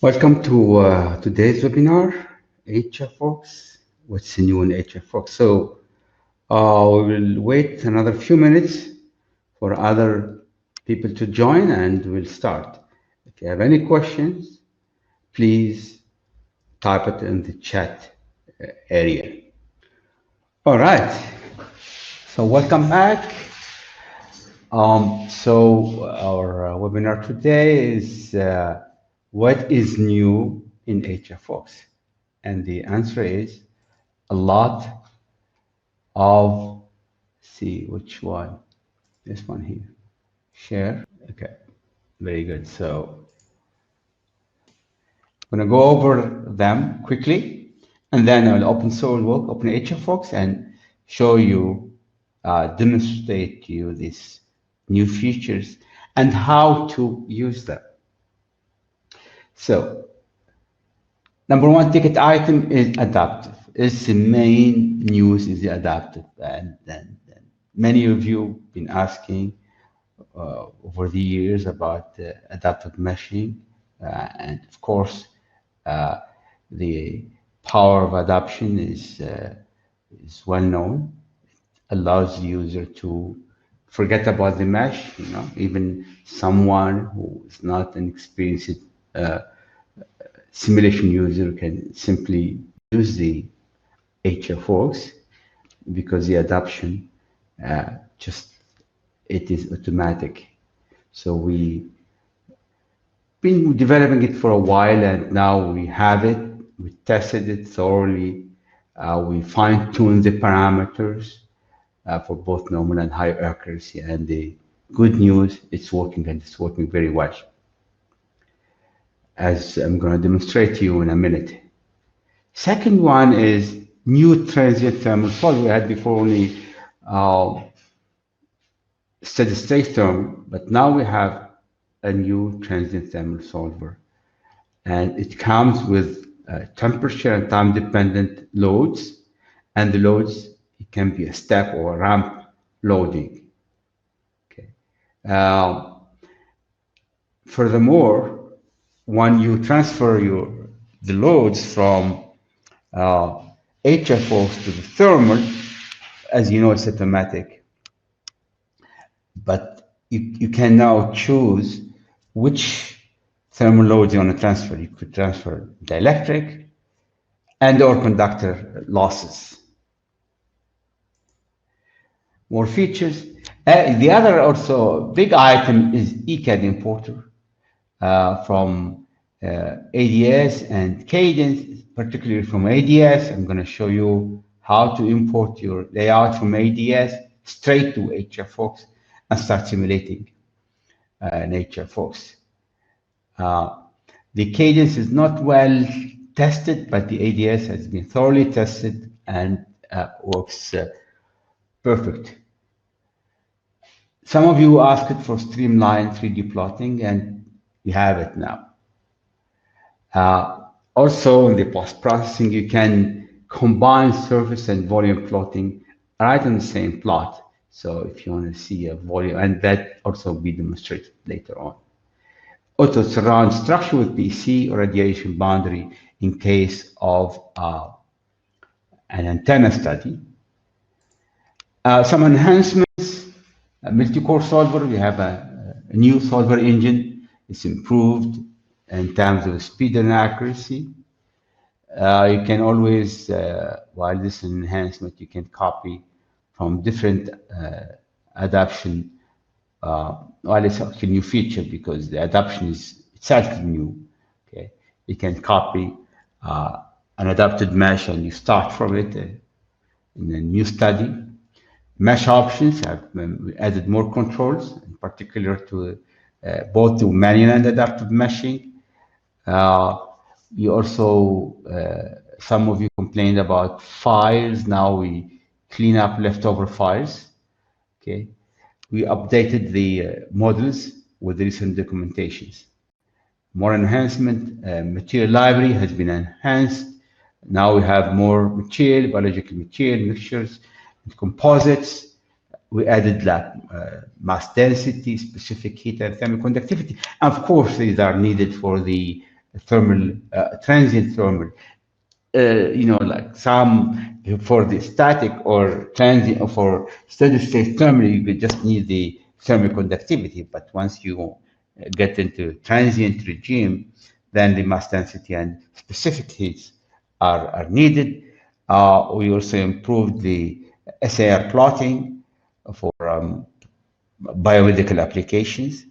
Welcome to today's webinar, HFWorks. What's new in HFWorks? So we will wait another few minutes for other people to join and we'll start. If you have any questions, please type it in the chat area. All right, so welcome back. So our webinar today is what is new in HFWorks? And the answer is a lot of, see which one, this one here, share, okay, very good. So I'm gonna go over them quickly, and then I'll open SOLIDWORKS, open HFWorks, and show you, demonstrate to you these new features and how to use them. So, number one ticket item is adaptive. It's the main news is the adaptive, and many of you have been asking over the years about adaptive meshing, and of course, the power of adaptation is well known. It allows the user to forget about the mesh. You know, even someone who is not an experienced simulation user can simply use the HFWorks because the adaptation it is automatic. So we've been developing it for a while, and now we have it. We tested it thoroughly. We fine-tuned the parameters for both normal and high accuracy. And the good news, it's working, and it's working very well, as I'm going to demonstrate to you in a minute. Second one is new transient thermal solver. We had before only steady state thermal, but now we have a new transient thermal solver. And it comes with temperature and time dependent loads, and the loads, it can be a step or a ramp loading. Okay. Furthermore, when you transfer the loads from HFWorks to the thermal, as you know, it's automatic. But you can now choose which thermal loads you want to transfer. You could transfer dielectric and or conductor losses. More features. The other also big item is ECAD Importer from ADS and Cadence, particularly from ADS. I'm going to show you how to import your layout from ADS straight to HFWorks and start simulating in HFWorks. The Cadence is not well tested, but the ADS has been thoroughly tested and works perfect. Some of you asked for Streamline 3D plotting, and we have it now. Also, in the post-processing, you can combine surface and volume plotting right on the same plot. So if you want to see a volume, and that also be demonstrated later on. Auto surround structure with PC or radiation boundary in case of an antenna study. Some enhancements, a multicore solver. We have a new solver engine. It's improved in terms of speed and accuracy. You can always, while this is an enhancement, you can copy from different adaptation. Well, it's actually a new feature because the adaptation is itself new. Okay, you can copy an adapted mesh and you start from it in a new study. Mesh options have added more controls, in particular to both to manual and adaptive meshing. You also, some of you complained about files. Now we clean up leftover files. Okay, we updated the models with recent documentations. More enhancement, material library has been enhanced. Now we have more material, biological material, mixtures, and composites. We added mass density, specific heat and thermal conductivity. And of course, these are needed for the thermal, transient thermal. You know, like some for the static or transient or for steady state thermal, you could just need the thermal conductivity. But once you get into transient regime, then the mass density and specific heats are needed. We also improved the SAR plotting for biomedical applications.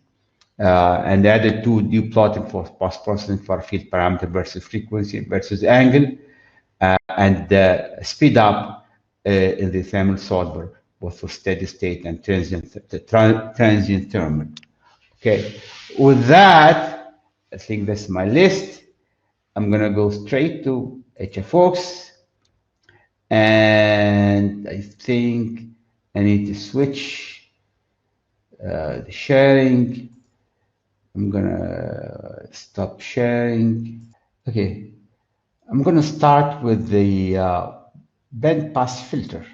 And added two new plotting for post-processing for field parameter versus frequency versus angle, and speed up in the thermal solver, both for steady state and transient thermal. Okay, with that, I think that's my list. I'm gonna go straight to HFWorks, and I think I need to switch the sharing. I'm gonna stop sharing. Okay, I'm gonna start with the bandpass filter.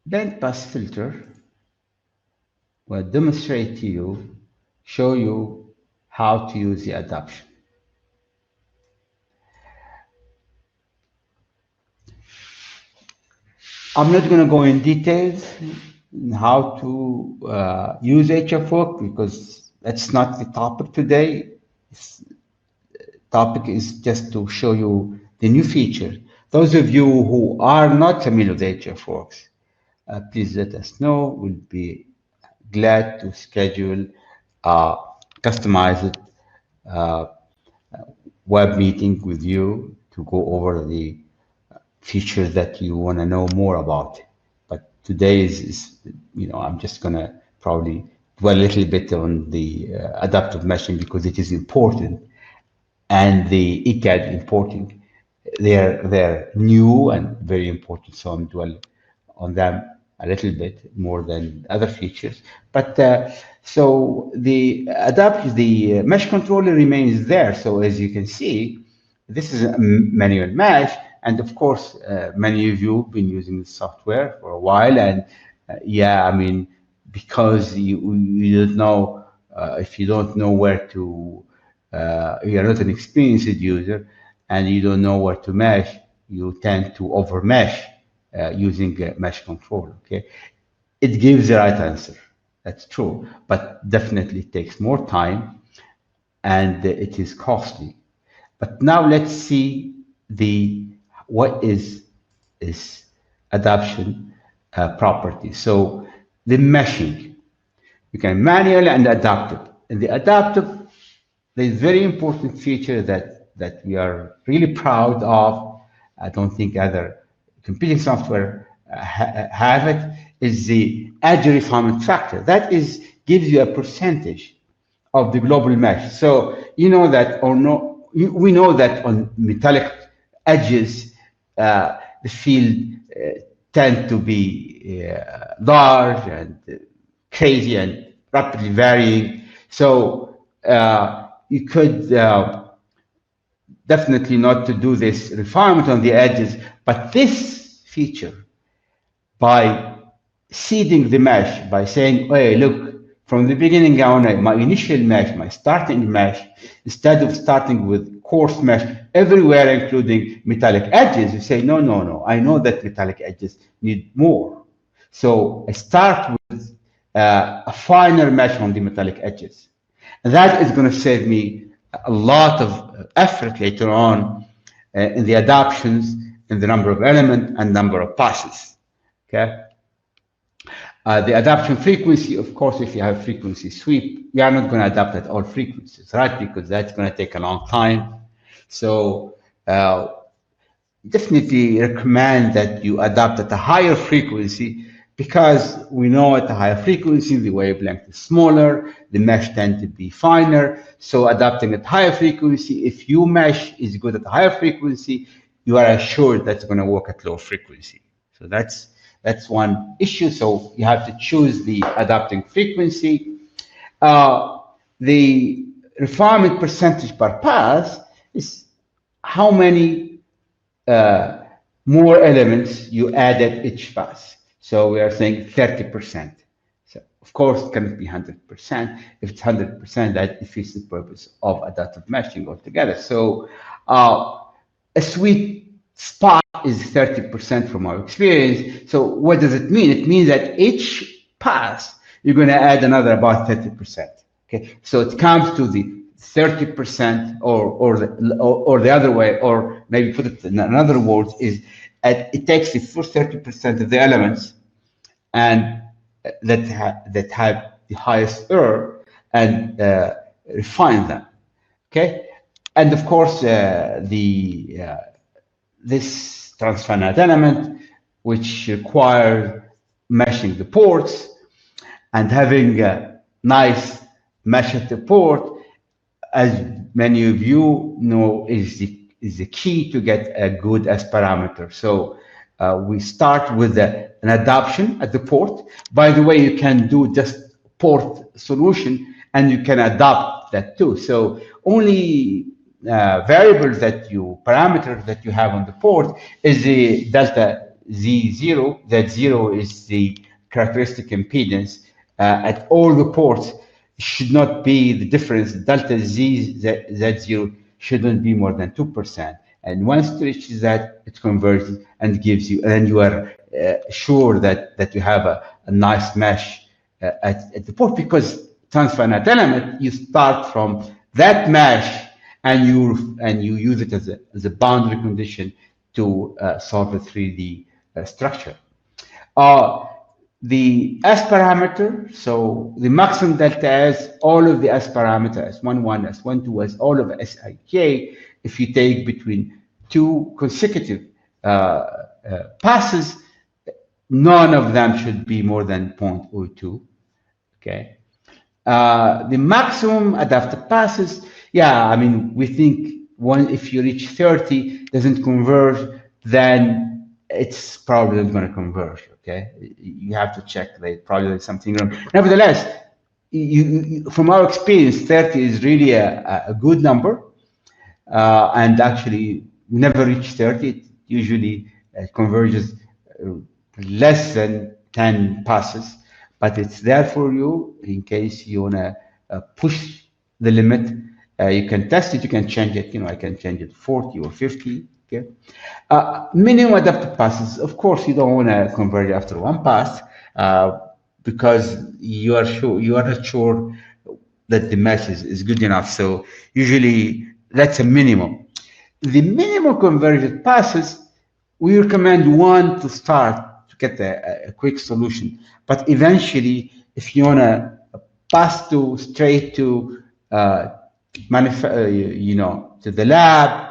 Bandpass filter will demonstrate to you, show you how to use the adaptation. I'm not going to go in details in how to use HFWorks because that's not the topic today. Topic is just to show you the new feature. Those of you who are not familiar with HFWorks, please let us know. We'll be glad to schedule customized web meeting with you to go over the features that you want to know more about. But today is you know, I'm just going to probably dwell a little bit on the adaptive meshing because it is important, and the ECAD importing, they're new and very important, so I'm dwell on them a little bit more than other features. But so the mesh controller remains there. So as you can see, this is a manual mesh, and of course, many of you have been using the software for a while, and yeah, I mean, because you don't know, if you don't know where to, you're not an experienced user, and you don't know where to mesh, you tend to over mesh using a mesh controller. Okay, it gives the right answer. That's true, but definitely takes more time, and it is costly. But now let's see what is adaptation property. So the meshing, you can manual and adaptive. And the adaptive, there's very important feature that we are really proud of. I don't think other competing software have it. Is the edge refinement factor. That is gives you a percentage of the global mesh. So you know that, or no, we know that on metallic edges, the field tend to be large and crazy and rapidly varying. So you could definitely not to do this refinement on the edges, but this feature, by seeding the mesh, by saying, hey, look, from the beginning on, my initial mesh, my starting mesh, instead of starting with coarse mesh everywhere, including metallic edges, you say, no, I know that metallic edges need more. So I start with a finer mesh on the metallic edges. And that is going to save me a lot of effort later on in the adaptations, in the number of elements and number of passes. Okay. The adaptation frequency, of course, if you have frequency sweep, you are not going to adapt at all frequencies, right? Because that's going to take a long time. So definitely recommend that you adapt at a higher frequency, because we know at a higher frequency, the wavelength is smaller, the mesh tend to be finer. So adapting at higher frequency, if your mesh is good at a higher frequency, you are assured that's going to work at low frequency. So that's one issue. So you have to choose the adapting frequency. The refinement percentage per pass is how many more elements you add at each pass. So we are saying 30%. So Of course, it cannot be 100%. If it's 100%, that defeats the purpose of adaptive meshing altogether. So a sweet spot is 30% from our experience. So what does it mean? It means that each pass, you're going to add another about 30%. Okay, so it comes to the 30%, or the other way, or maybe put it in another words, is it takes the first 30% of the elements and that have the highest error and refine them. Okay, and of course this transfinite element, which requires meshing the ports and having a nice mesh at the port, as many of you know, is the key to get a good S parameter. So we start with an adaptation at the port. By the way, you can do just port solution and you can adapt that too. So only variables parameters that you have on the port is the delta Z0. That zero is the characteristic impedance at all the ports. Should not be the difference. Delta Z0 shouldn't be more than 2%. And once it reaches that, it converges and gives you, and you are sure that you have a nice mesh at the port, because transfinite element, you start from that mesh and you use it as a boundary condition to solve a 3D structure. The S parameter, so the maximum delta S, all of the S parameters, S11, S12, S all of Sik, if you take between two consecutive passes, none of them should be more than 0.02. Okay. The maximum adaptive passes, yeah, I mean, we think if you reach 30 doesn't converge, then it's probably not going to converge. Okay, you have to check that probably there's something wrong. Nevertheless, from our experience, 30 is really a good number, and actually never reach 30. It usually converges less than 10 passes, but it's there for you in case you want to push the limit. You can test it, you can change it. You know, I can change it 40 or 50. Okay. Minimum adaptive passes, of course, you don't want to converge after one pass because you are not sure that the mesh is good enough. So usually that's a minimum. The minimum convergent passes, we recommend one to start to get a quick solution. But eventually, if you want to pass straight to to the lab,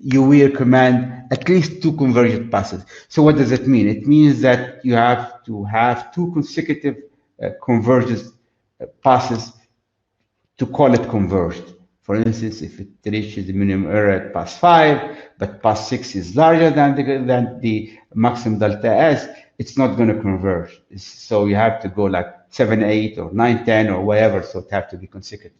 you will recommend at least 2 convergent passes. So what does it mean? It means that you have to have 2 consecutive convergent passes to call it converged. For instance, if it reaches the minimum error at pass 5, but pass 6 is larger than the maximum delta S, it's not going to converge. So you have to go like 7, 8, or 9, 10, or whatever. So it has to be consecutive.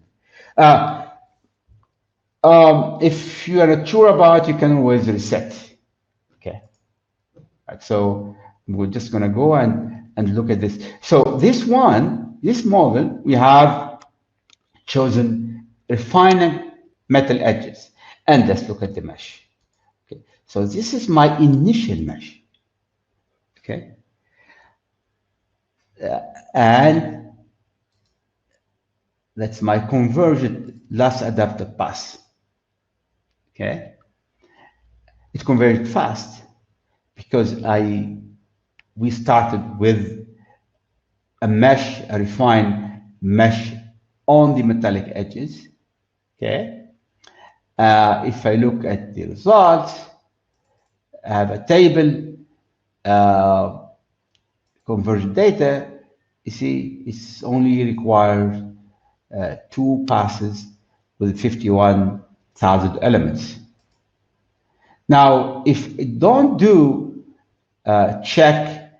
If you are not sure about, you can always reset. Okay. Right, so we're just going to go and look at this. So this model, we have chosen refining metal edges. And let's look at the mesh. Okay. So this is my initial mesh. Okay. And that's my convergent last adaptive pass. Okay, it converged fast because we started with a refined mesh on the metallic edges. Okay, if I look at the results, I have a table, convergent data. You see, it's only requires 2 passes with 51,000 elements. Now, if it don't do check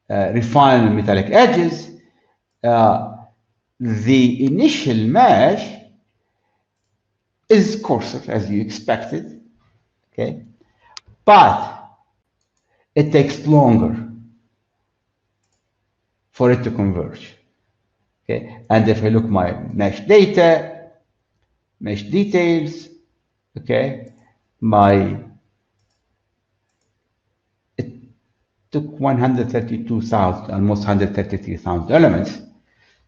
refine metallic edges, the initial mesh is coarser as you expected, okay, but it takes longer. for it to converge. Okay, and if I look my mesh data, mesh details, okay, it took 132,000, almost 133,000 elements.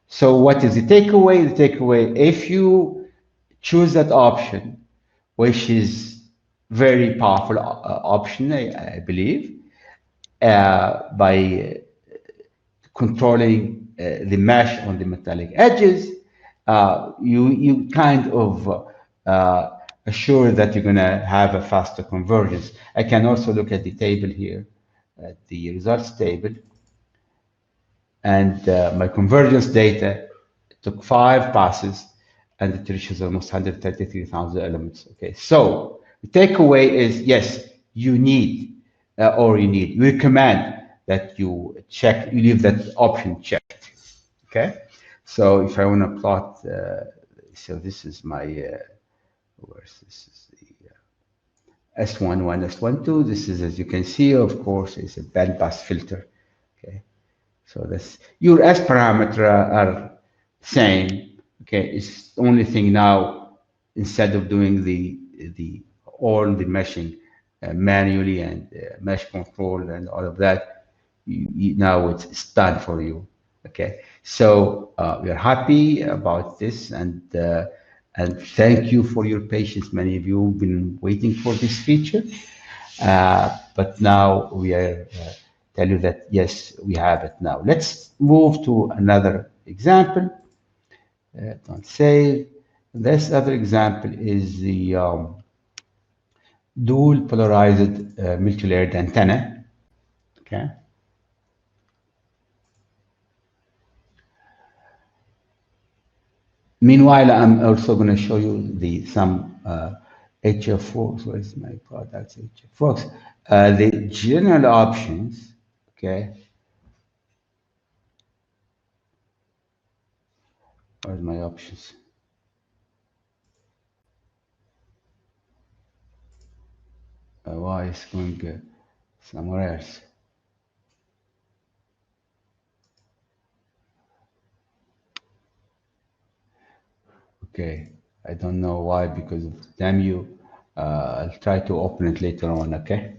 So what is the takeaway? The takeaway, if you choose that option, which is very powerful option, I believe, by controlling the mesh on the metallic edges, you kind of assure that you're going to have a faster convergence. I can also look at the table here, at the results table, and my convergence data took 5 passes, and it reaches almost 133,000 elements. Okay, so the takeaway is, yes, you need, you recommend that you check, you leave that option checked. Okay, so if I want to plot, so this is my, where's this is the S11, S12. This is, as you can see, of course, is a bandpass filter. Okay, so that's your S parameter are same. Okay, it's the only thing now, instead of doing all the meshing manually and mesh control and all of that, now it's done for you. Okay, so we are happy about this, and thank you for your patience. Many of you have been waiting for this feature, but now we are tell you that yes, we have it now. Let's move to another example. Don't save. This other example is the dual polarized multi-layered antenna. Okay. Meanwhile, I'm also going to show you some HFWorks. Where is my products? HFWorks. The general options. Okay. Where's my options? Why is going somewhere else? Okay, I don't know why, because damn you. I'll try to open it later on. Okay,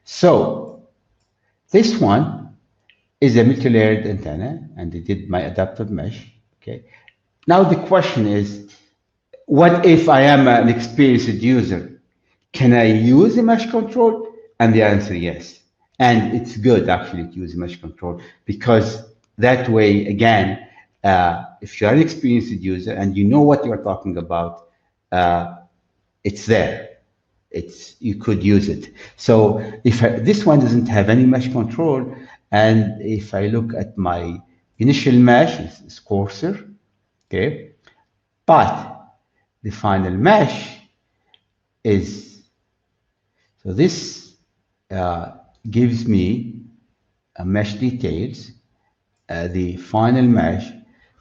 so this one is a multi-layered antenna, and they did my adaptive mesh. Okay, now the question is, what if I am an experienced user? Can I use the mesh control? And the answer is yes. And it's good actually to use mesh control, because that way, again, if you're an experienced user and you know what you're talking about, it's there. You could use it. So if this one doesn't have any mesh control, and if I look at my initial mesh, it's coarser, okay, but the final mesh is, so this gives me a mesh details, the final mesh,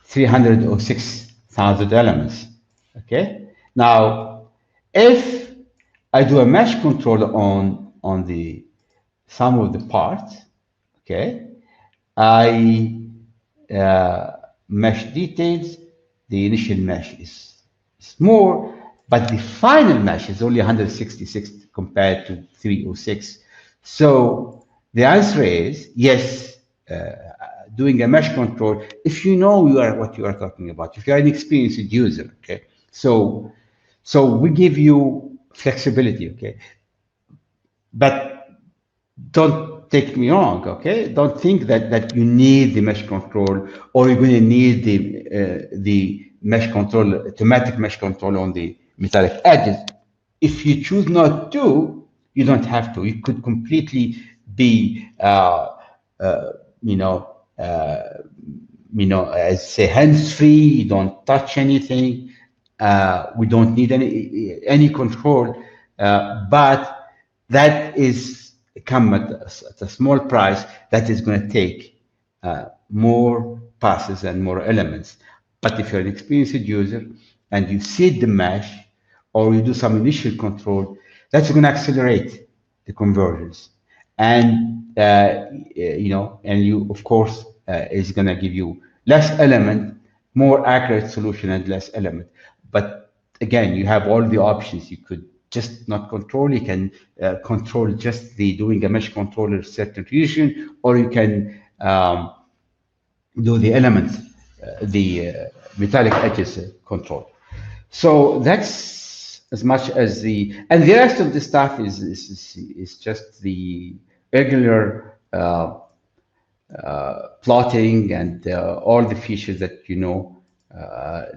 306,000 elements. Okay. Now, if I do a mesh control on the sum of the parts, okay, I mesh details, the initial mesh is more, but the final mesh is only 166 compared to 306. So the answer is yes, doing a mesh control, if you know what you are talking about, if you are an experienced user, okay? So we give you flexibility, okay? But don't take me wrong, okay? Don't think that you need the mesh control, or you're going to need the mesh control, automatic mesh control on the metallic edges. If you choose not to, you don't have to. You could completely be, as say, hands-free. You don't touch anything. We don't need any control, but that is come at a small price. That is going to take more passes and more elements. But if you're an experienced user and you seed the mesh, or you do some initial control, that's going to accelerate the convergence. And and you, of course, is going to give you less element, more accurate solution and less element. But again, you have all the options. You could just not control. You can control just the doing a mesh controller certain region, or you can do the elements, the metallic edges control. So that's as much as and the rest of the stuff is just the regular plotting and all the features that you know.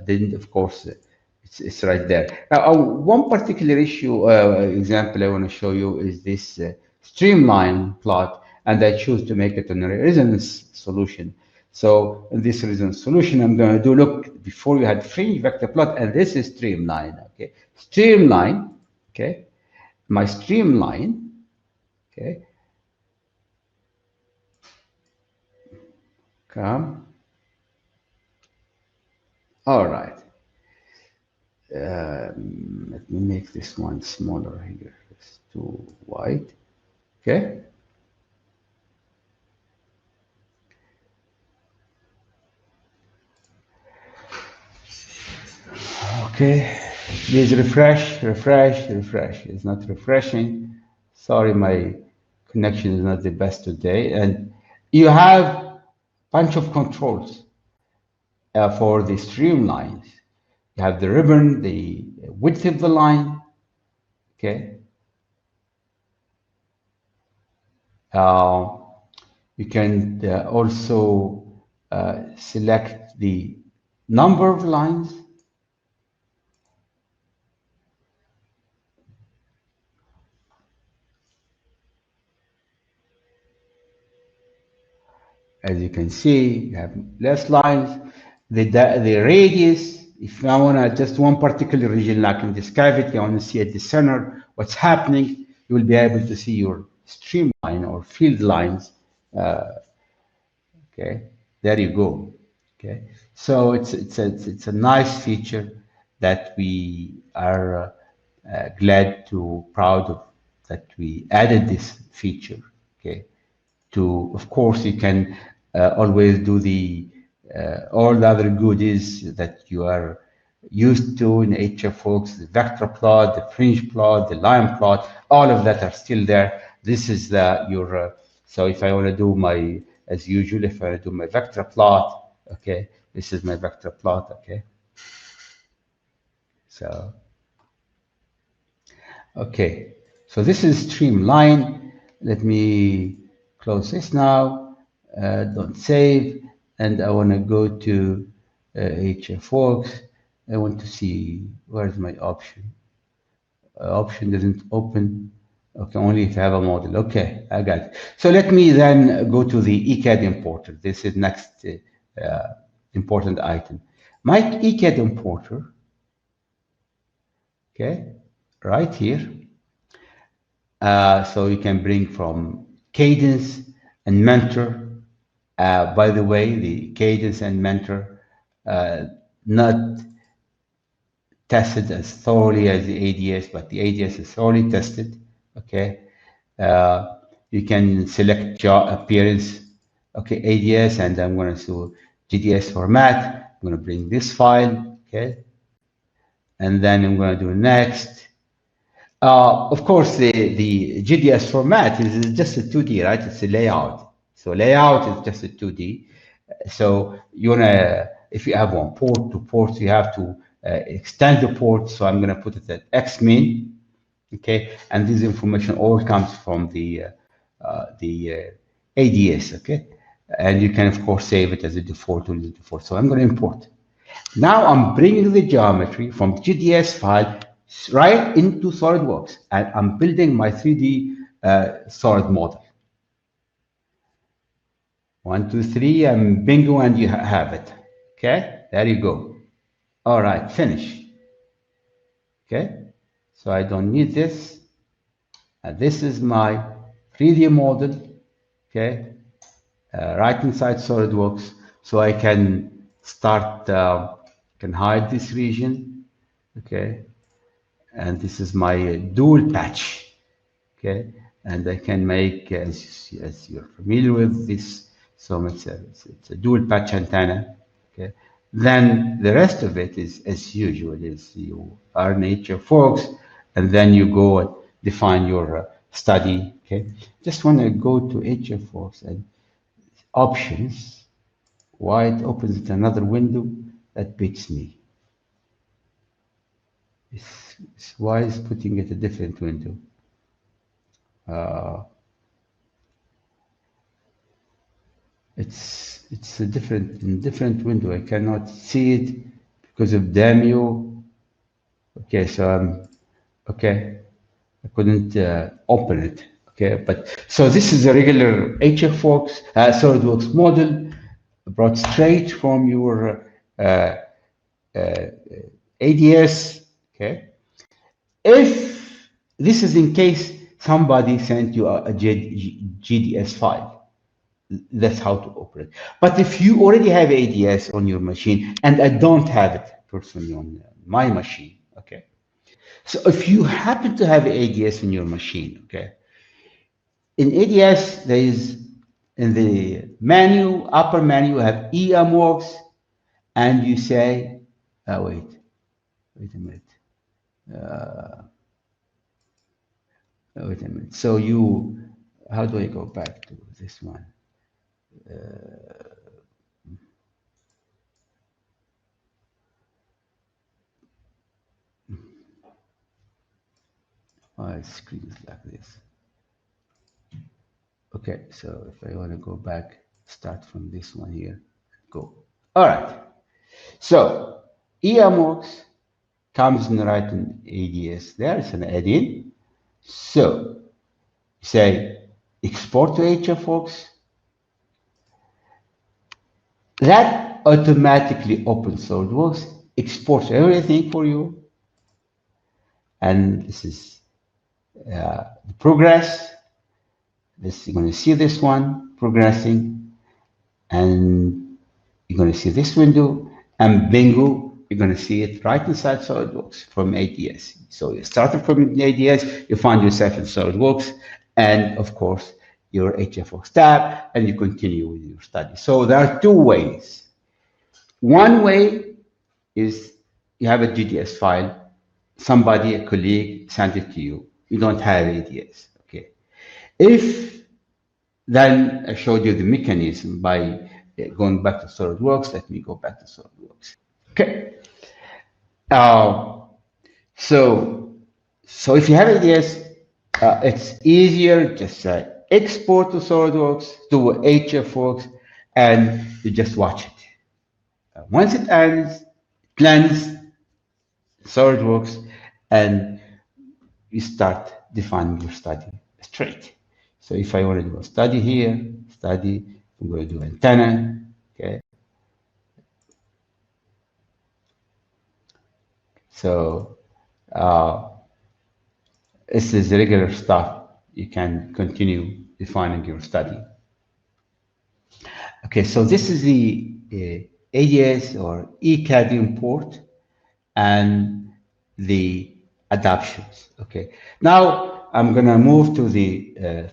Then of course it's right there. Now, one particular example I want to show you is this streamline plot, and I choose to make it a resonance solution. So in this resonance solution, I'm going to do, look, before you had fringe vector plot, and this is streamline, okay? Streamline, okay? My streamline, okay? Come. All right. Let me make this one smaller here. It's too wide, okay? Okay, please refresh. It's not refreshing. Sorry, my connection is not the best today. And you have a bunch of controls for the streamlines. You have the ribbon, the width of the line, okay? You can also select the number of lines. As you can see, you have less lines. The radius, if I want to just one particular region, like in this cavity, I want to see at the center what's happening, you will be able to see your streamline or field lines. Okay, there you go. Okay, so it's a nice feature that we are proud of, that we added this feature. Okay, of course, you can always do all the other goodies that you are used to in HFWorks, the vector plot, the fringe plot, the line plot, all of that are still there. This is so if I want to do as usual, if I do my vector plot, okay, this is my vector plot, okay. So, okay, so this is streamline. Let me close this now, don't save, and I want to go to HFWorks. I want to see, where's my option? Option doesn't open. Okay, only if I have a model. Okay, I got it. So let me then go to the ECAD importer. This is next important item. My ECAD importer, okay, right here. So you can bring from Cadence and Mentor. By the way, the Cadence and Mentor not tested as thoroughly as the ADS, but the ADS is thoroughly tested. Okay, you can select appearance. Okay, ADS, and I'm going to do GDS format. I'm going to bring this file. Okay, and then I'm going to do next. Of course, the GDS format is just a 2D, right? It's a layout. So layout is just a 2D. So you wanna, if you have one port, two ports, you have to extend the port. So I'm gonna put it at xmin, okay? And this information all comes from the ADS, okay? And you can of course save it as a default or the default. So I'm gonna import. Now I'm bringing the geometry from the GDS file right into SolidWorks, and I'm building my 3D solid model. 1, 2, 3, and bingo, and you have it. Okay, there you go. All right, finish. Okay, so I don't need this. And this is my 3D model. Okay, right inside SolidWorks, so I can start. Can hide this region. Okay, and this is my dual patch. Okay, and I can make, as you're familiar with this So it's a dual patch antenna. Okay. Then the rest of it is as usual. Is you are in HFWorks, and then you go and define your study. Okay. Just want to go to HFWorks and options. Why it opens another window? That beats me. Why is putting it a different window? It's a different window. I cannot see it because of Demio. Okay, so okay. I couldn't open it. Okay, but so this is a regular HFWorks SolidWorks model brought straight from your ADS. Okay, if this is in case somebody sent you a GDS file, that's how to operate. But if you already have ADS on your machine, and I don't have it personally on my machine, okay. So if you happen to have ADS in your machine, okay, in ADS there is in the menu, upper menu, you have HFWorks, and you say, wait a minute. Wait a minute. So you, how do I go back to this one? My screen is like this. Okay, so if I want to go back, start from this one here, go. All right. So HFWorks comes in right in ADS. There is an add-in. So say export to HFWorks. That automatically opens SolidWorks, exports everything for you, and this is the progress. This you're going to see this one progressing, and you're going to see this window, and bingo, you're going to see it right inside SolidWorks from ADS. So you started from ADS, you find yourself in SolidWorks, and of course your HFWorks tab, and you continue with your study. So there are two ways. One way is you have a GDS file, somebody, a colleague, sent it to you. You don't have ADS. Okay. If then I showed you the mechanism by going back to SolidWorks. Let me go back to SolidWorks. Okay. So if you have ADS, it's easier. Just export to SolidWorks, to HFWorks, and you just watch it. Once it ends, plans SolidWorks, and you start defining your study straight. So if I want to do a study here, I'm going to do antenna, okay. So this is regular stuff. You can continue defining your study. Okay, so this is the ADS or ECAD import and the adaptions. Okay, now I'm going to move to the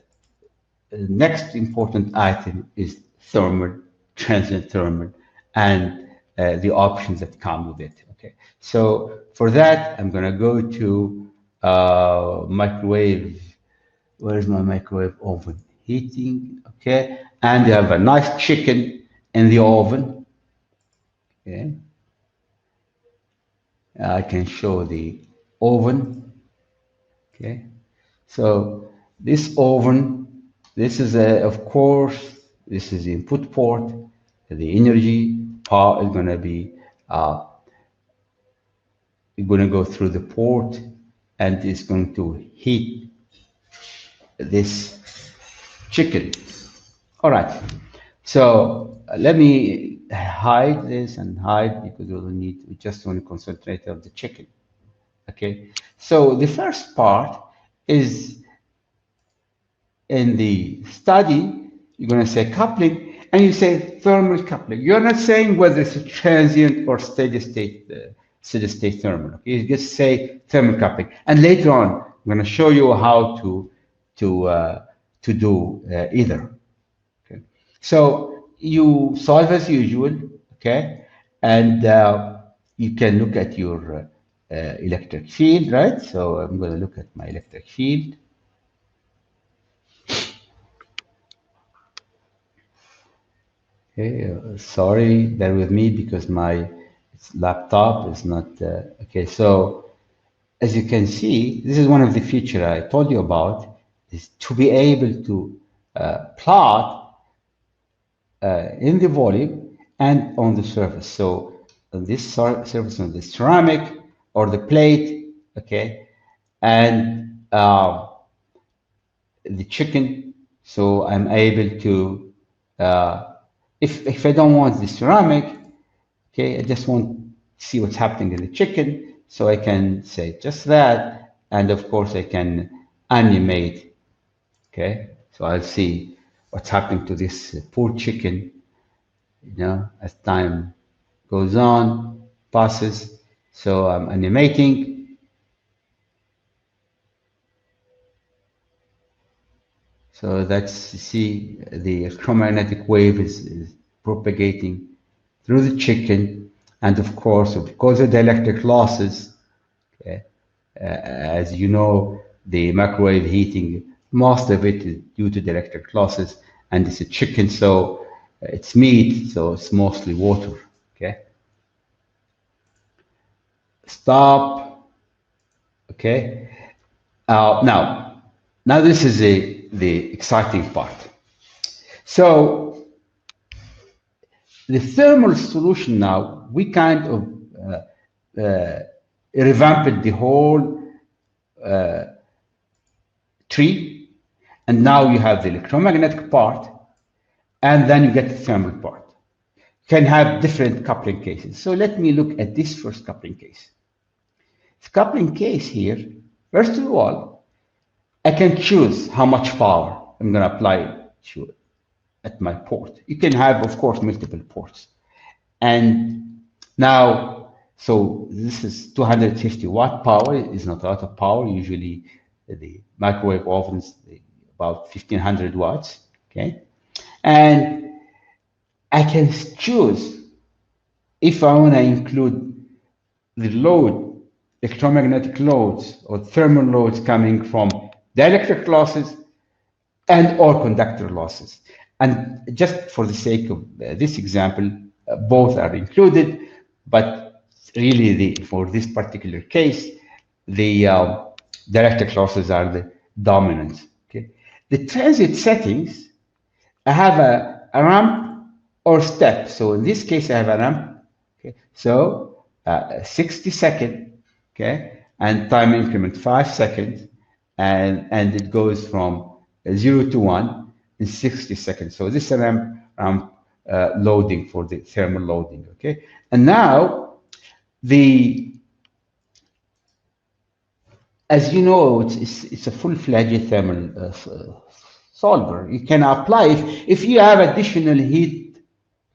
next important item is thermal, transient thermal, and the options that come with it. Okay, so for that, I'm going to go to microwave. Where is my microwave oven? Heating, okay, and you have a nice chicken in the oven. Okay, I can show the oven. Okay, so this oven, this is of course, this is the input port. The energy power is going to be you're going to go through the port, and it's going to heat this chicken. All right, so let me hide this and hide because we just want to concentrate on the chicken. Okay, so the first part is in the study, you're going to say coupling, and you say thermal coupling. You're not saying whether it's a transient or steady state thermal. Okay? You just say thermal coupling, and later on, I'm going to show you how to do either. Okay, so you solve as usual, okay? And you can look at your electric field, right? So I'm going to look at my electric field. Okay, sorry, bear with me because my laptop is not, okay. So as you can see, this is one of the features I told you about, is to be able to plot in the volume and on the surface. So on this surface, on the ceramic or the plate, okay, and the chicken. So I'm able to, if I don't want the ceramic, okay, I just want to see what's happening in the chicken. So I can say just that, and of course I can animate, okay. So I'll see what's happening to this poor chicken, you know, as time goes on, passes. So I'm animating. So that's, you see, the electromagnetic wave is propagating through the chicken. And of course, because of the electric losses, okay, as you know, the microwave heating, most of it is due to the electric losses, and it's a chicken, so it's meat, so it's mostly water, okay? Stop, okay? Now this is the exciting part. So the thermal solution now, we kind of revamped the whole tree, and now you have the electromagnetic part, and then you get the thermal part. You can have different coupling cases. So let me look at this first coupling case. This coupling case here, first of all, I can choose how much power I'm going to apply to it at my port. You can have, of course, multiple ports. And now, so this is 250 watt power. It's not a lot of power. Usually the microwave ovens, about 1500 watts, okay? And I can choose if I want to include the load, electromagnetic loads or thermal loads coming from the electric losses and or conductor losses. And just for the sake of this example, both are included, but really for this particular case, the electric losses are the dominant. Okay, the transient settings, I have a ramp or step. So in this case, I have a ramp. Okay, so 60 seconds. Okay, and time increment 5 seconds, and it goes from 0 to 1 in 60 seconds. So this is a ramp loading for the thermal loading. Okay, and now as you know, it's a full-fledged thermal solver. You can apply if you have additional heat.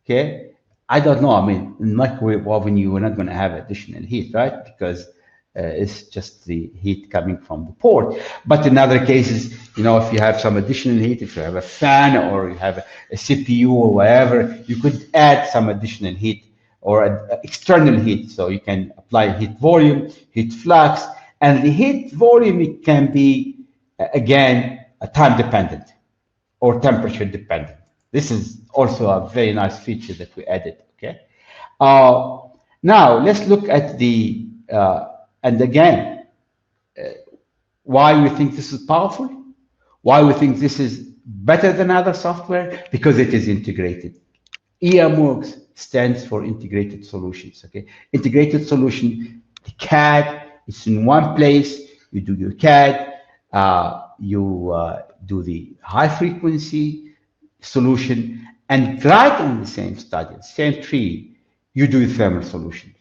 Okay, I don't know. I mean, in microwave oven, you are not going to have additional heat, right? Because it's just the heat coming from the port. But in other cases, you know, if you have some additional heat, if you have a fan or you have a CPU or whatever, you could add some additional heat or external heat. So you can apply heat volume, heat flux, and the heat volume, it can be, again, time dependent or temperature dependent. This is also a very nice feature that we added, okay? Now, let's look at the, and again, why we think this is powerful, why we think this is better than other software, because it is integrated. HFWorks stands for integrated solutions, okay? Integrated solution, the CAD, it's in one place, you do your CAD, you do the high frequency solution, and right on the same study, same tree, you do the thermal solution,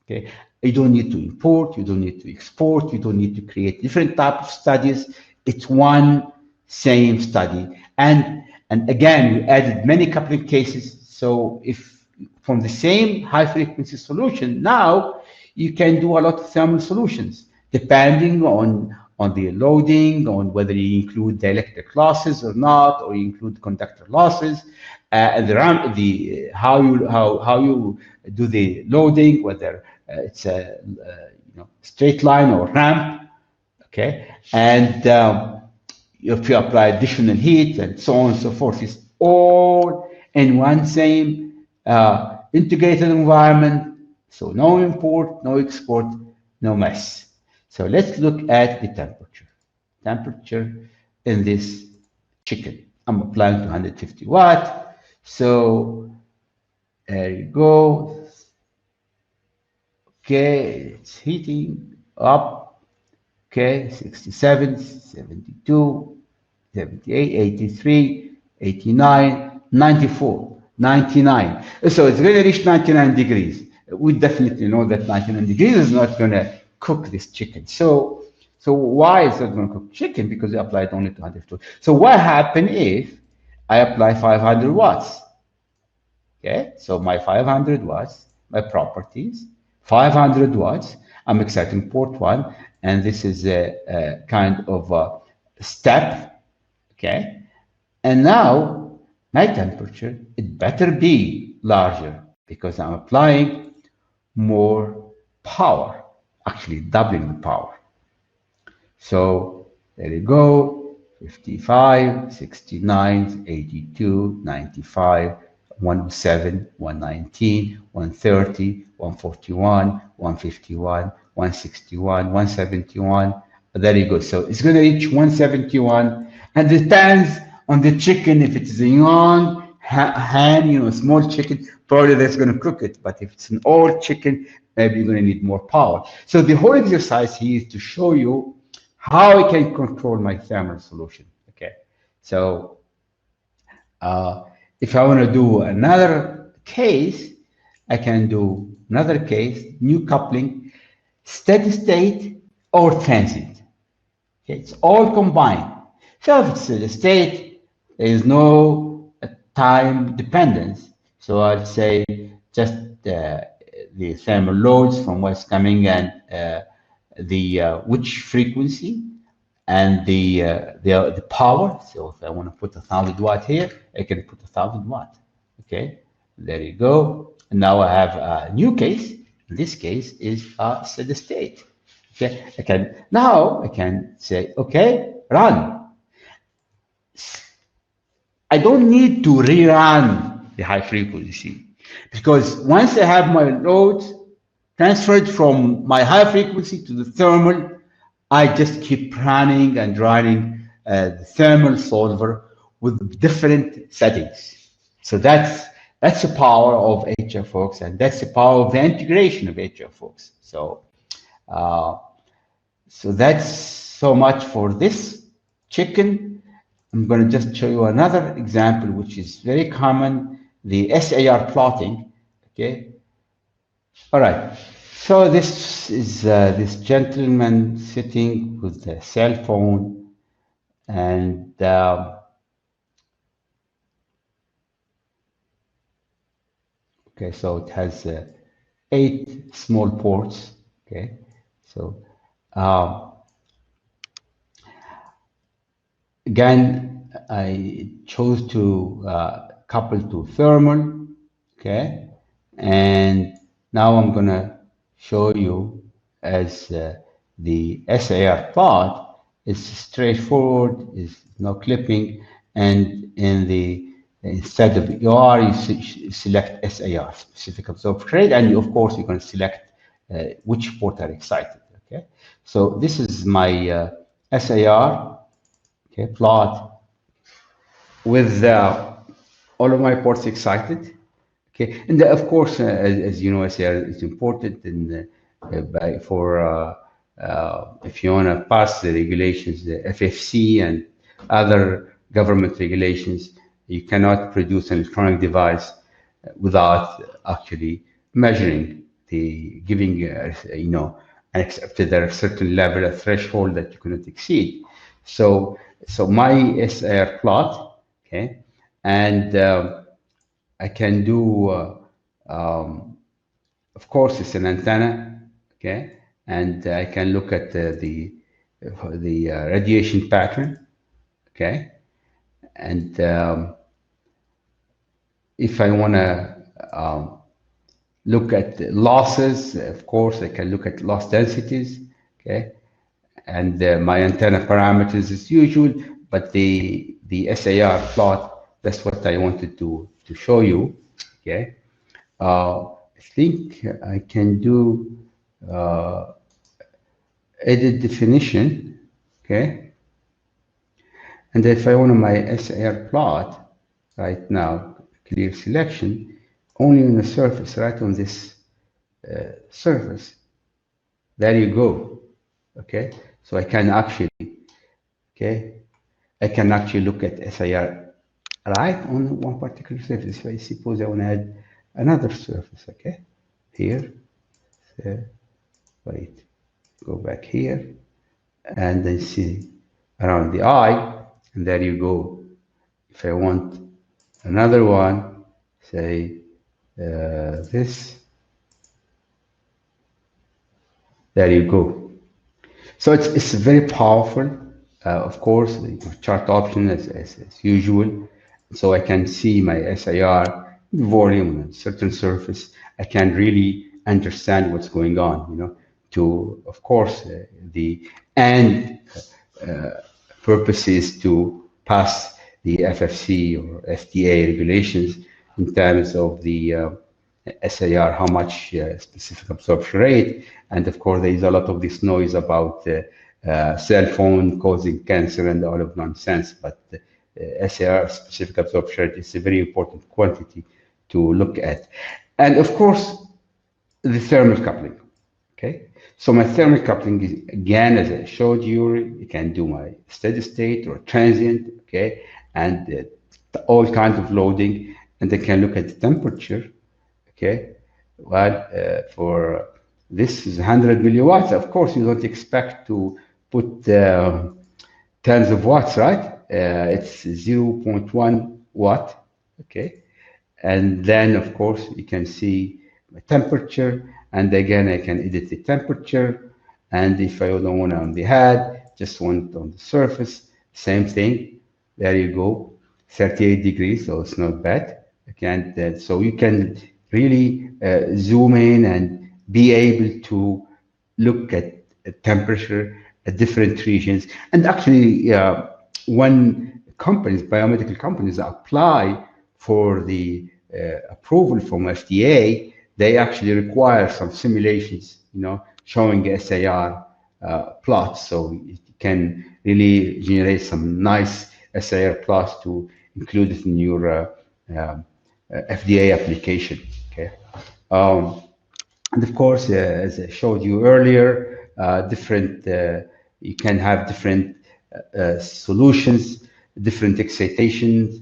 okay? You don't need to import, you don't need to export, you don't need to create different types of studies. It's one same study. And again, we added many coupling cases. So if from the same high frequency solution, now you can do a lot of thermal solutions depending on on the loading, on whether you include dielectric losses or not, or you include conductor losses, and how you do the loading, whether it's a straight line or ramp, okay, and if you apply additional heat and so on and so forth, it's all in one same integrated environment. So no import, no export, no mess. So let's look at the temperature. Temperature in this chicken. I'm applying 250 watt. So there you go. Okay, it's heating up. Okay, 67, 72, 78, 83, 89, 94, 99. So it's going to reach 99 degrees. We definitely know that 99 degrees is not going to cook this chicken. So why is it going to cook chicken? Because we applied only 250. So what happens if I apply 500 watts? Okay, so my 500 watts, my properties, 500 watts, I'm exciting port 1, and this is a kind of a step, okay? And now my temperature, it better be larger because I'm applying more power, actually doubling the power. So there you go, 55, 69, 82, 95, 107, 119, 130, 141, 151, 161, 171. There you go. So it's going to reach 171, and it depends on the chicken. If it's a young hen, small chicken, probably that's going to cook it. But if it's an old chicken, maybe you're going to need more power. So the whole exercise here is to show you how I can control my thermal solution. Okay. So if I want to do another case, I can do another case, new coupling, steady state or transient. Okay, it's all combined. So if it's steady state, there is no time dependence. So I'd say just the thermal loads from what's coming and which frequency and the power. So if I want to put 1,000 watt here, I can put 1,000 watt. Okay, there you go. And now I have a new case. This case is steady state. Okay, I can say, okay, run. I don't need to rerun the high frequency because once I have my loads transferred from my high frequency to the thermal, I just keep running and running the thermal solver with different settings. So that's the power of HFWorks, and that's the power of the integration of HFWorks. So so that's so much for this chicken. I'm going to just show you another example, which is very common, the SAR plotting. Okay. All right. So this is this gentleman sitting with a cell phone, and okay, so it has 8 small ports. Okay, so again, I chose to couple to thermal. Okay, and now I'm gonna show you as the SAR plot is straightforward, is no clipping, and in the instead of ER, you select SAR, specific absorbed rate, and of course you can select which port are excited. Okay, so this is my SAR plot with all of my ports excited. Okay, and of course, as you know, SAR is important in if you want to pass the regulations, the FFC and other government regulations, you cannot produce an electronic device without actually measuring giving an accepted at a certain level, a threshold that you cannot exceed. So my SAR plot, okay, and I can do, of course, it's an antenna, okay, and I can look at the the radiation pattern, okay? And if I want to look at losses, of course, I can look at loss densities, okay? And my antenna parameters as usual, but the SAR plot, that's what I wanted to show you, okay? I think I can do edit definition, okay? And if I want my SAR plot right now, clear selection, only on the surface, right on this surface, there you go, okay? So I can actually, okay, I can actually look at SIR right on one particular surface. If I suppose I want to add another surface, okay, here, wait, go back here, and then see around the eye, and there you go. If I want another one, say this, there you go. So it's very powerful. Of course, the chart option as usual. So I can see my SIR volume on a certain surface. I can really understand what's going on, you know, to, of course, the end purpose is to pass the FFC or FDA regulations in terms of the SAR, how much specific absorption rate. And of course, there is a lot of this noise about cell phone causing cancer and all of nonsense. But SAR, specific absorption rate, is a very important quantity to look at. And of course, the thermal coupling. Okay, so my thermal coupling is, again, as I showed you, you can do my steady state or transient, okay, and all kinds of loading, and I can look at the temperature. Okay, well, for this is 100 milliwatts. Of course, you don't expect to put tens of watts, right? It's 0.1 watt. Okay, and then of course you can see my temperature, and again I can edit the temperature. And if I don't want it on the head, just want it on the surface, same thing. There you go, 38 degrees, so it's not bad. Okay, so you can really zoom in and be able to look at temperature at different regions. And actually, when companies, biomedical companies, apply for the approval from FDA, they actually require some simulations, you know, showing SAR plots, so it can really generate some nice SAR plots to include it in your FDA application. Okay, and of course, as I showed you earlier, different you can have different solutions, different excitations,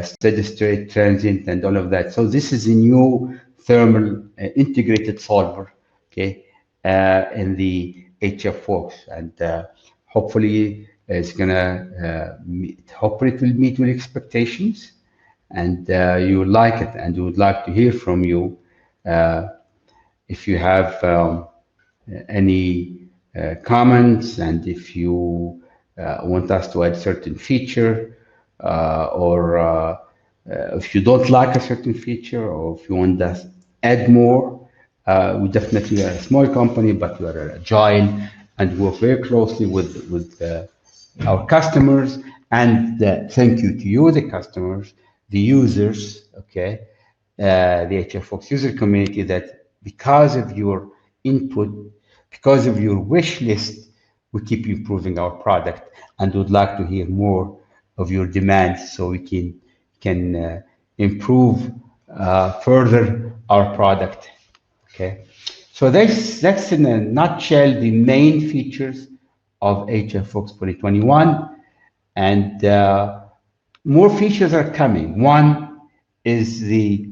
steady state, transient, and all of that. So this is a new thermal integrated solver, okay, in the HFWorks, and hopefully it's gonna hopefully it will meet your expectations, and you will like it, and we would like to hear from you if you have any comments, and if you want us to add certain feature, or if you don't like a certain feature, or if you want us to add more. We definitely are a small company, but we are agile and work very closely with our customers. And thank you to you, the customers, the users, okay, the HFWorks user community, that because of your input, because of your wish list, we keep improving our product, and would like to hear more of your demands so we can improve further our product. Okay, so that's in a nutshell the main features of HFWorks 2021, and more features are coming. One is the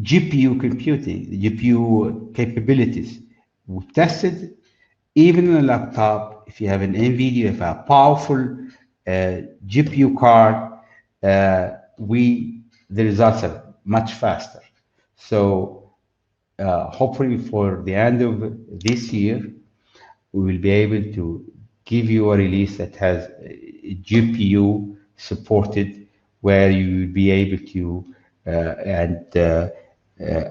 GPU computing, the GPU capabilities. We tested even on a laptop. If you have an NVIDIA, if you have a powerful GPU card, the results are much faster. So hopefully for the end of this year, we will be able to give you a release that has a GPU supported, where you will be able to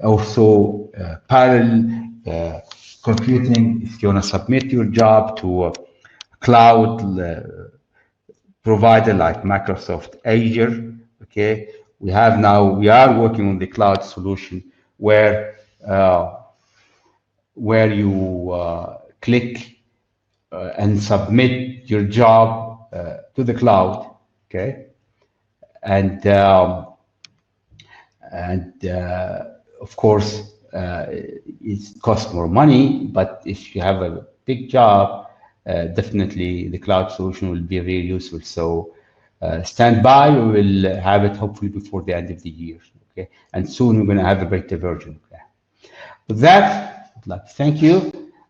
also parallel computing. If you want to submit your job to a cloud provider like Microsoft Azure, okay, we are working on the cloud solution where you click and submit your job to the cloud, okay, and of course it costs more money, but if you have a big job, definitely the cloud solution will be very useful. So stand by, we will have it hopefully before the end of the year, okay, and soon we're going to have a beta version. Okay. With that, I'd like to thank you.